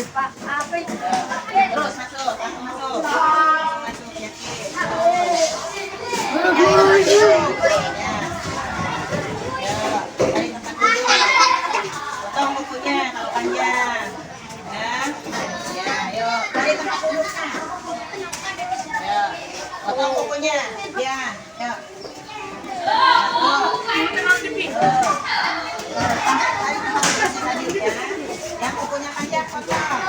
Terus masuk, langsung masuk. Masuk, dari tempat duduk. Potong kukunya kalau panjang. Ya, ya, yuk dari tempat duduknya. Ya, potong kukunya. Ya, yuk. Yang kukunya panjang potong.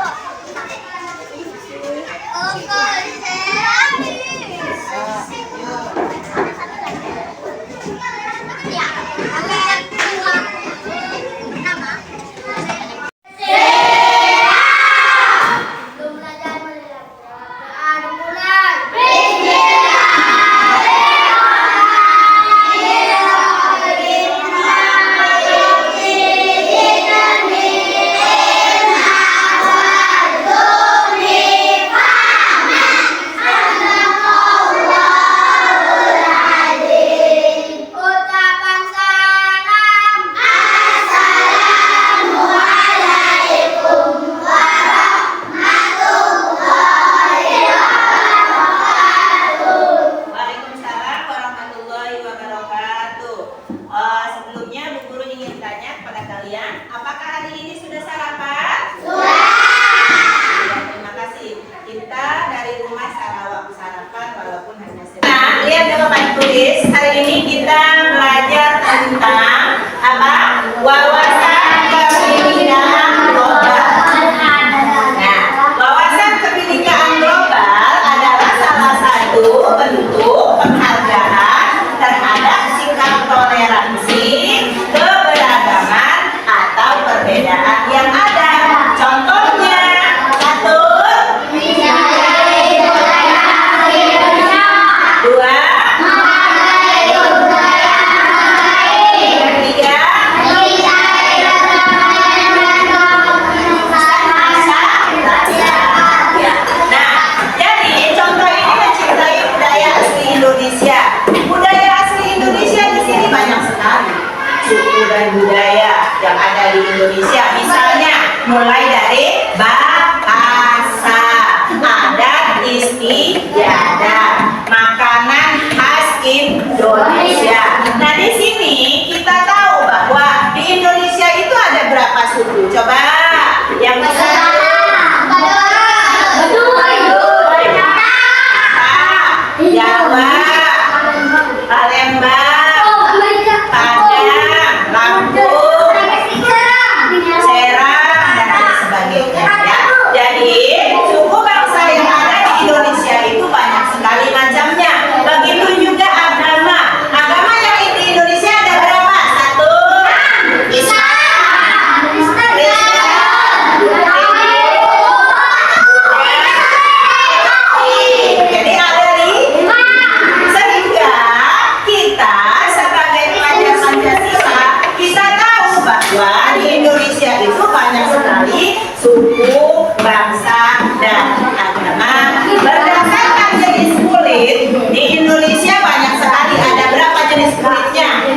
Hari ini kita belajar tentang apa? Wawasan kebinekaan global. Nah, wawasan kebinekaan global adalah salah satu bentuk penghargaan terhadap sikap toleransi, keberagaman atau perbedaan yang ada. Contohnya, satu, dua, budaya yang ada di Indonesia, misalnya mulai dari bahasa, adat istiadat, makanan khas Indonesia. Nah, di sini kita tahu bahwa di Indonesia itu ada berapa suku? Coba yang bisa Jawa, Palembang,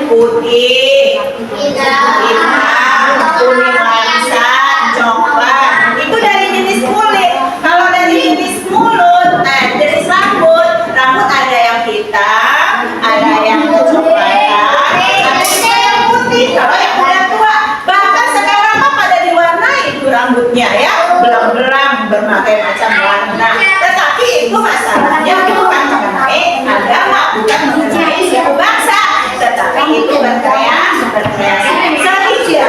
putih, hitam, kuning langsat, coklat. Itu dari jenis kulit. Kalau dari jenis mulut, jenis rambut ada yang hitam, ada yang kecoklatan, ada juga yang putih. Kalau yang udah tua, bahkan sekarang mah pada diwarnai itu rambutnya ya, belang-belang berbagai macam warna. Tetapi itu masalahnya bukan mengenai agama, bukan mengenai suku bangsa, tetapi itu berkreasi saja.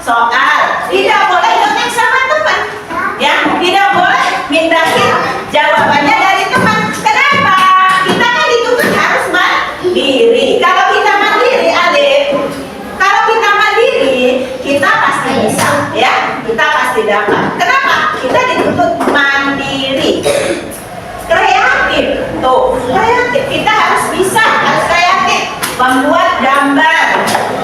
soal, tidak boleh nyontek sama teman, ya, tidak boleh mindahin jawabannya dari teman. Kenapa? Kita kan dituntut harus mandiri. Kalau kita mandiri, adik, kalau kita mandiri, kita pasti bisa, ya, kita pasti dapat. Kenapa? Kita dituntut mandiri, kreatif, tuh, kreatif. Kita harus bisa, harus kreatif, membuat gambar,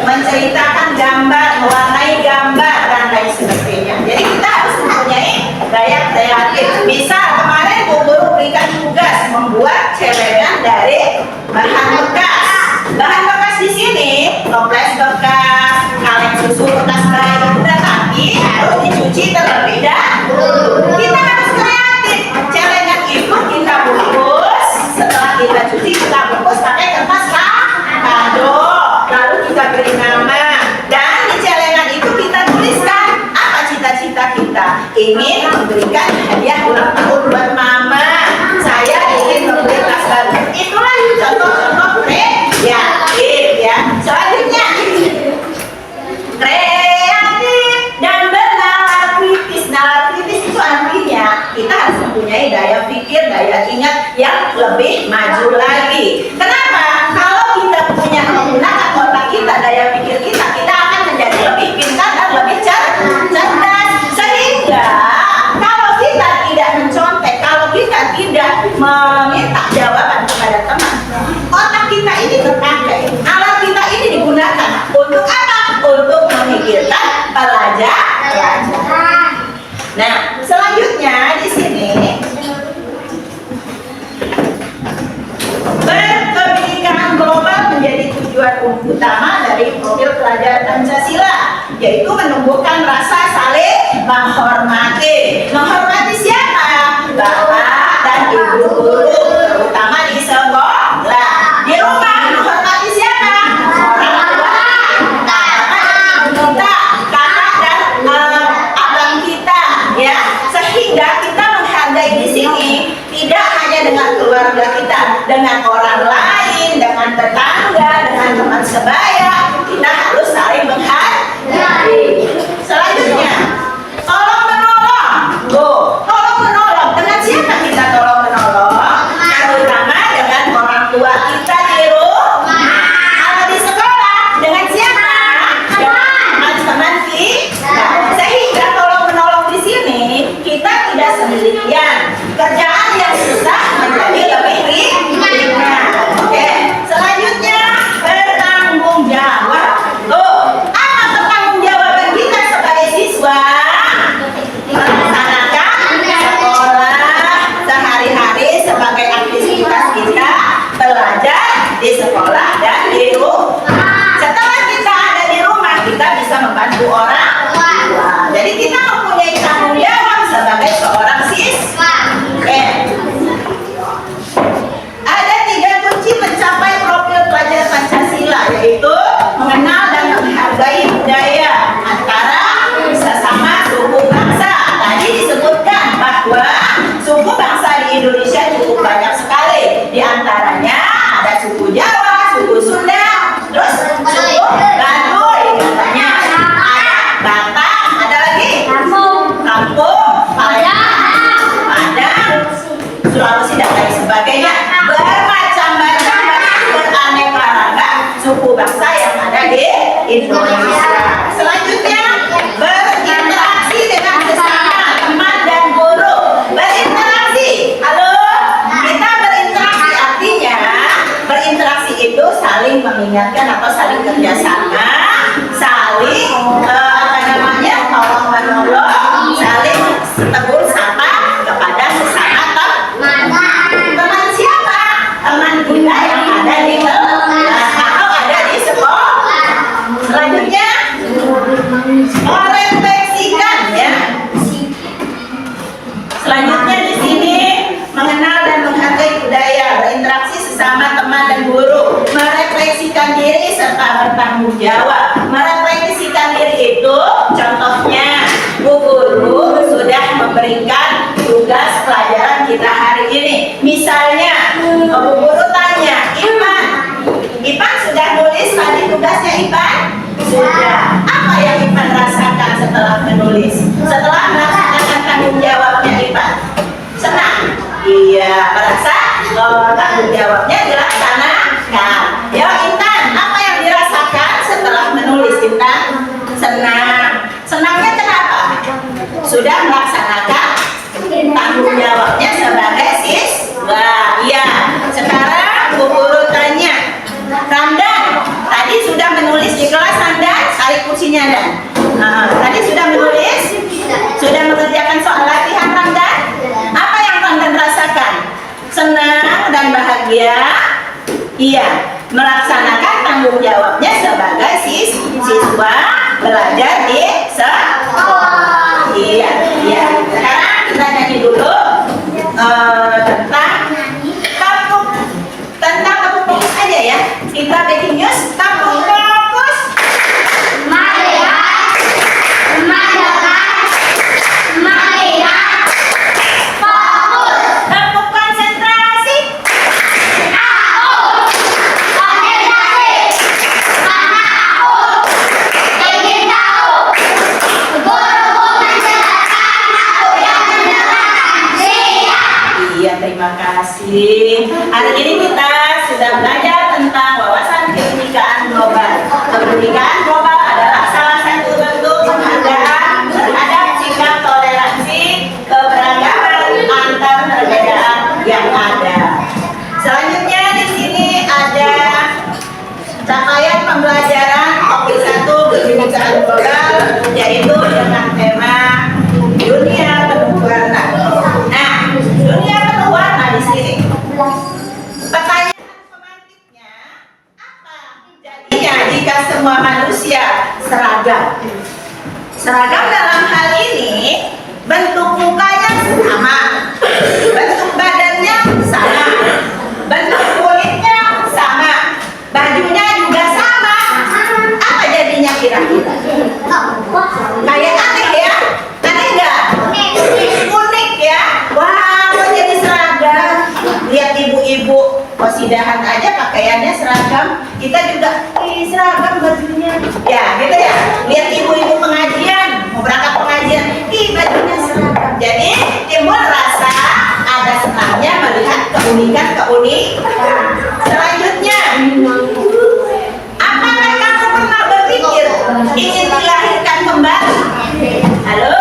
menceritakan gambar, mewarnai gambar, dan lain sebagainya. Jadi kita harus mempunyai daya kreatif. Misal kemarin Bu Guru berikan tugas membuat celengan dari bahan bekas. Bahan bekas di sini, toples bekas, kaleng susu bekas bayi, tetapi harus dicuci terlebih dahulu. Kita harus kreatif. Celengan itu kita bungkus, setelah kita cuci kita bungkus pakai kertas kado, lalu kita beri nama, dan di celengan itu kita tuliskan apa cita-cita kita. Ingin memberikan hadiah ulang tahun buat mama, saya ingin memberi tas baru. Itulah contoh-contoh kreatif, ya. Selanjutnya, kreatif dan bernalar kritis. Nalar kritis itu artinya kita harus mempunyai daya pikir, daya ingat yang lebih maju lagi. Kenapa? Kalau kita punya menggunakan otak kita, daya pikir kita, kita akan menjadi lebih pintar dan lebih cerdas. Sehingga kalau kita tidak mencontek, kalau kita tidak meminta jawaban kepada teman, otak kita ini terpakai, alat kita ini digunakan untuk apa? Untuk memikirkan pelajaran. Nah, selanjutnya di sini berkebinekaan global menjadi tujuan utama dari profil pelajaran Pancasila, yaitu menumbuhkan rasa saling menghormati. Menghormati siapa? Bapak dan ibu guru, terutama di sekolah. Di rumah menghormati siapa? Orang tua, kita, kakak dan abang kita, ya. Sehingga kita menghargai di sini tidak hanya dengan keluarga kita, dengan orang lain, dengan tetangga, dengan teman sebaya, kita harus saling menghargai. Selanjutnya, tolong menolong. Tolong menolong. Dengan siapa kita tolong menolong? Terutama dengan orang tua kita di rumah. Kalau di sekolah, dengan siapa? Dengan teman kita. Sehingga tolong menolong di sini kita tidak sendirian. Kerjaan yang susah menjadi lebih ringan. Oke. Selanjutnya, bertanggung jawab. Apa pertanggungjawaban kita sebagai siswa? Melaksanakan sekolah sehari-hari sebagai aktivitas kita, belajar di sekolah dan di rumah. Setelah kita ada di rumah, kita bisa membantu orang tua. Jadi kita mempunyai tanggung jawab sebagai seorang siswa. Ada 3 kunci mencapai profil pelajar Pancasila, yaitu mengenal dan menghargai budaya antara sesama suku bangsa. Tadi disebutkan bahwa suku bangsa di Indonesia cukup banyak sekali. Di antaranya ada suku Jawa, suku Sunda, terus suku Baduy katanya. Ada Batak, ada lagi Kampung, Padang, Sulawesi dan lain sebagainya. Bermacam-macam, beraneka ragam suku bangsa yang ada di Indonesia. Selanjutnya, berinteraksi dengan sesama teman dan guru. Berinteraksi. Halo, kita berinteraksi artinya berinteraksi itu saling mengingatkan atau saling kerjasama, saling tolong menolong, saling tegur sapa kepada sesama teman siapa? Teman kita yang ada di kelas atau ada di sekolah. Selanjutnya, merefleksikan, ya. Selanjutnya di sini mengenal dan menghargai budaya, berinteraksi sesama teman dan guru, merefleksikan diri serta bertanggung jawab. Merefleksikan diri itu contohnya Bu Guru sudah memberikan tugas pelajaran kita hari ini. Misalnya Bu Guru tanya, Ipan sudah nulis tadi tugasnya Ipan? Sudah. Apa yang Ipan rasakan? Dan. Tadi sudah menulis? Sudah mengerjakan soal latihan Ramdan? Apa yang Ramdan rasakan? Senang dan bahagia? Iya, melaksanakan tanggung jawabnya sebagai siswa belajar di sekolah. Iya, iya. Sekarang kita nyanyi dulu tentang tepuk fokus aja ya. Kita breaking news, tepuk fokus. Melihat, mendengar, melihat, fokus. Tepuk konsentrasi. Aku konsentrasi karena aku ingin tahu. Guruku menjelaskan, aku yang mendengarkan. Siap. Iya, terima kasih. Hari ini kita sudah belajar tentang wawasan kebinekaan global. Kebinekaan global adalah salah satu bentuk penghargaan terhadap sikap toleransi keberagaman antar perbedaan yang ada. Selanjutnya di sini ada capaian pembelajaran topik 1 kebinekaan global, yaitu dengan tema dunia penuh warna. Nah, dunia penuh warna di sini. Pertanyaan pemantiknya, apa jadinya jika semua manusia seragam? Seragam dalam hal ini bentuk mukanya sama, bentuk badannya sama, bentuk kulitnya sama, bajunya juga sama. Apa jadinya kira-kira? Kayak aneh ya? Aneh nggak? Unik ya? Wah, kok jadi seragam? Lihat ibu-ibu kosidahan aja pakaiannya seragam. Kita juga seragam bajunya. Ya, gitu ya. Lihat ibu-ibu pengajian, mau berangkat pengajian, bajunya seragam. Jadi timbul rasa ada senangnya melihat keunikan. Selanjutnya, apakah kamu pernah berpikir ingin dilahirkan kembali? Halo?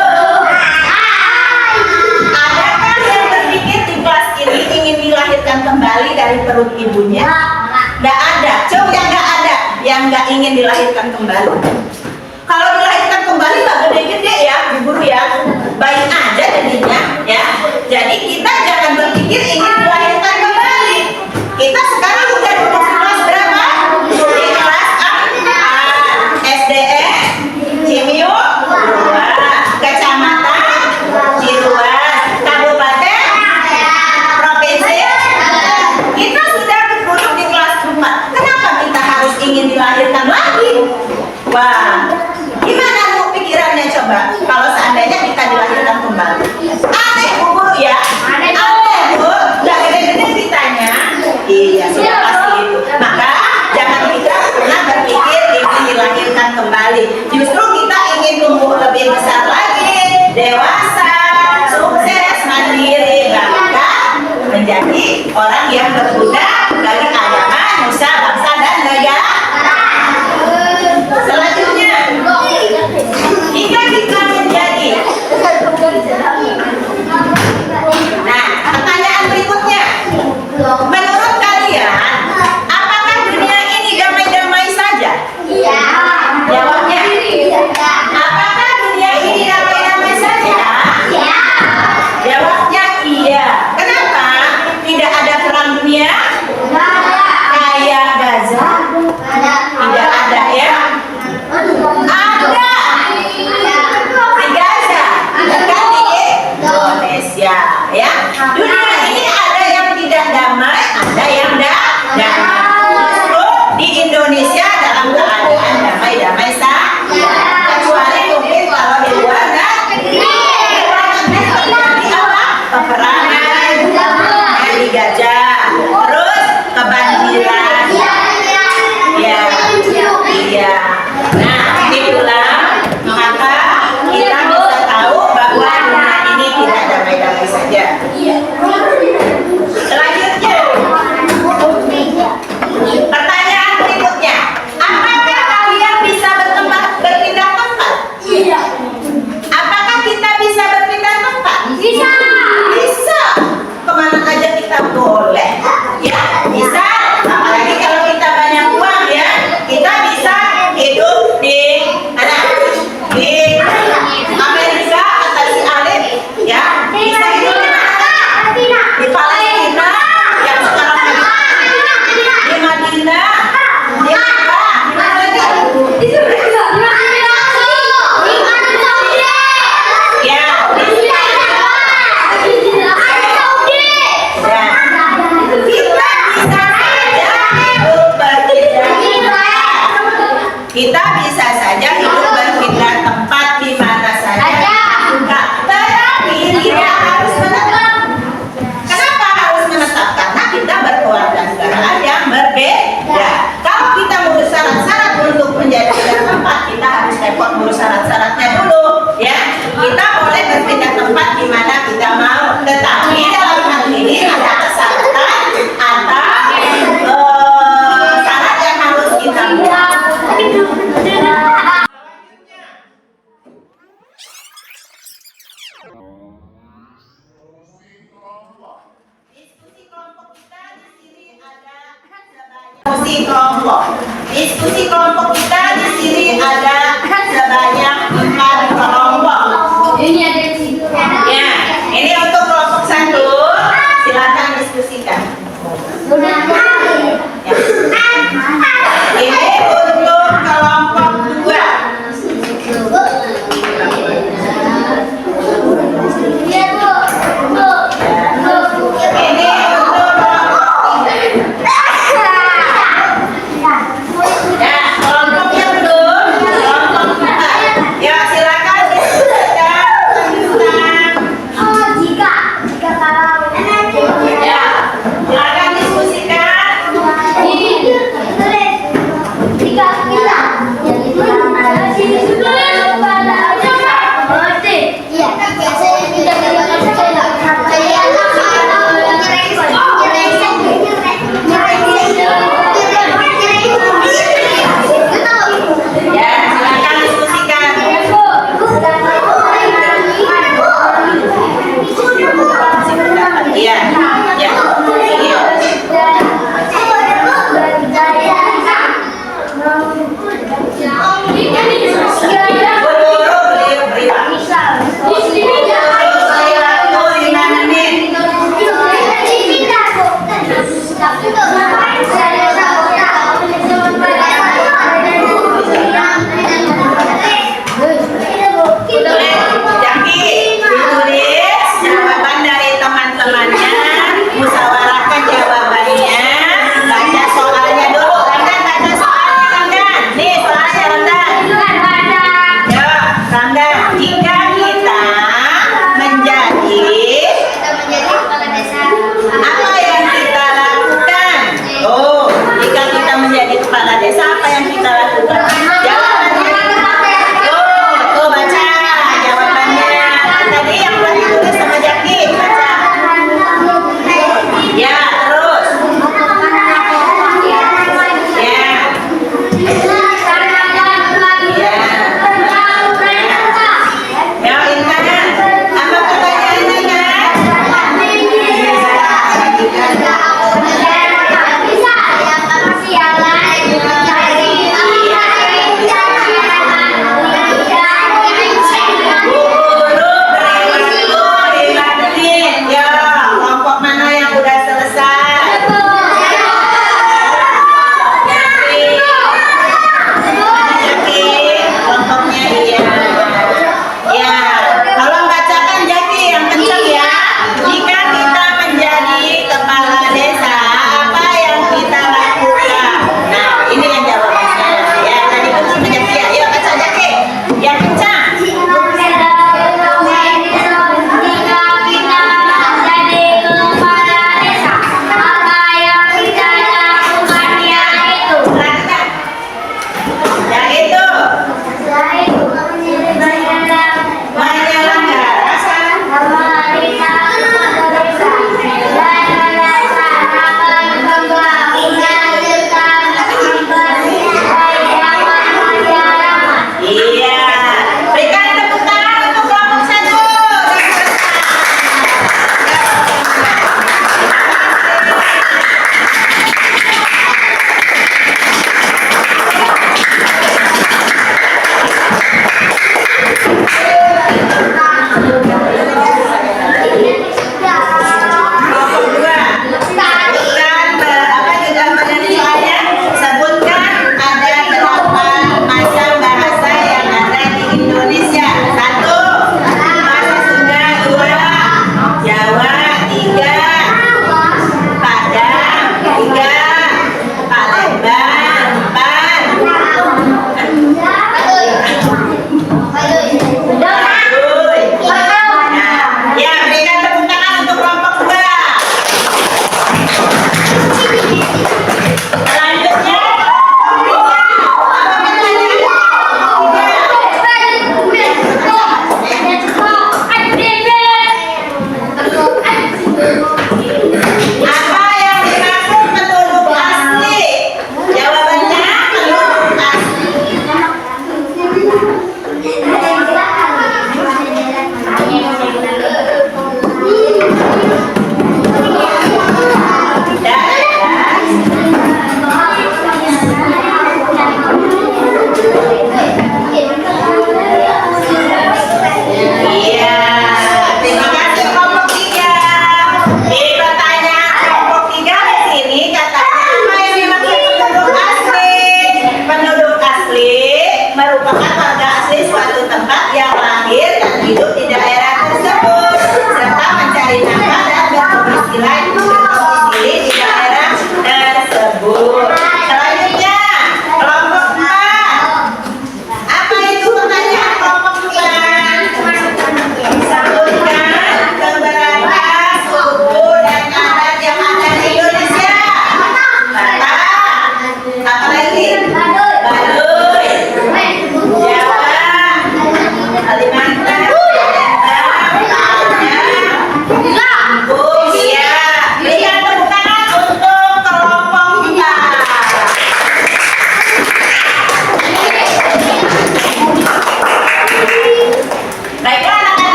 Adakah yang berpikir di kelas ini ingin dilahirkan kembali dari perut ibunya? Nggak ada. Coba diskusi kelompok. Diskusi kelompok kita di sini ada sebanyak